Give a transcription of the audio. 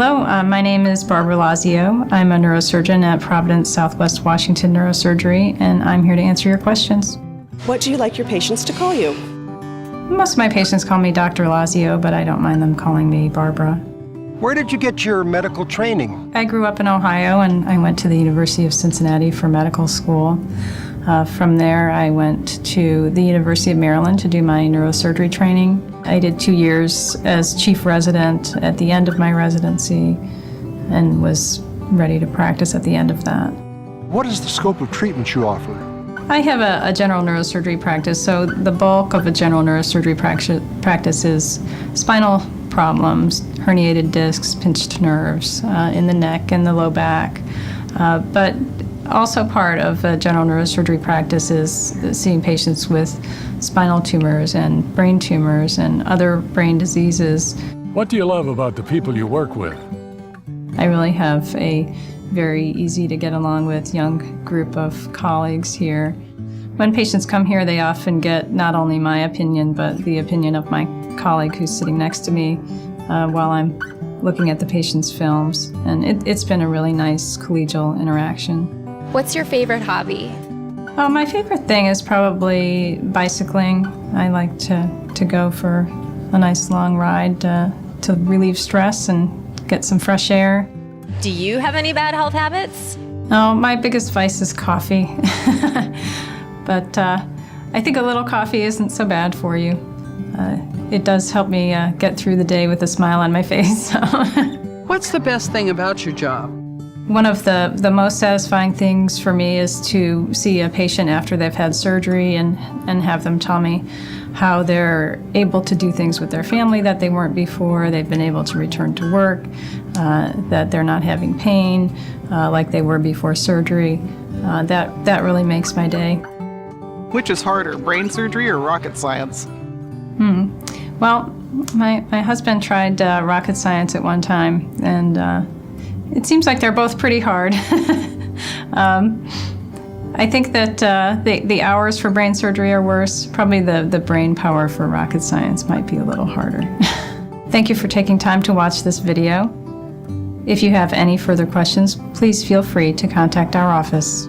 Hello, my name is Barbara Lazio. I'm a neurosurgeon at Providence, Southwest Washington Neurosurgery, and I'm here to answer your questions. What do you like your patients to call you? Most of my patients call me Dr. Lazio, but I don't mind them calling me Barbara. Where did you get your medical training? I grew up in Ohio, and I went to the University of Cincinnati for medical school. From there, I went to the University of Maryland to do my neurosurgery training. I did 2 years as chief resident at the end of my residency and was ready to practice at the end of that. What is the scope of treatment you offer? I have a general neurosurgery practice, so the bulk of a general neurosurgery practice is spinal problems, herniated discs, pinched nerves in the neck and the low back. But also part of a general neurosurgery practice is seeing patients with spinal tumors and brain tumors and other brain diseases. What do you love about the people you work with? I really have a very easy to get along with young group of colleagues here. When patients come here, they often get not only my opinion, but the opinion of my colleague who's sitting next to me while I'm looking at the patient's films. And it's been a really nice collegial interaction. What's your favorite hobby? Oh, my favorite thing is probably bicycling. I like to go for a nice long ride to relieve stress and get some fresh air. Do you have any bad health habits? Oh, my biggest vice is coffee. But I think a little coffee isn't so bad for you. It does help me get through the day with a smile on my face. What's the best thing about your job? One of the most satisfying things for me is to see a patient after they've had surgery and have them tell me how they're able to do things with their family that they weren't before. They've been able to return to work, that they're not having pain like they were before surgery. That really makes my day. Which is harder, brain surgery or rocket science? Well, my husband tried rocket science at one time, and it seems like they're both pretty hard. I think that the hours for brain surgery are worse. Probably the brain power for rocket science might be a little harder. Thank you for taking time to watch this video. If you have any further questions, please feel free to contact our office.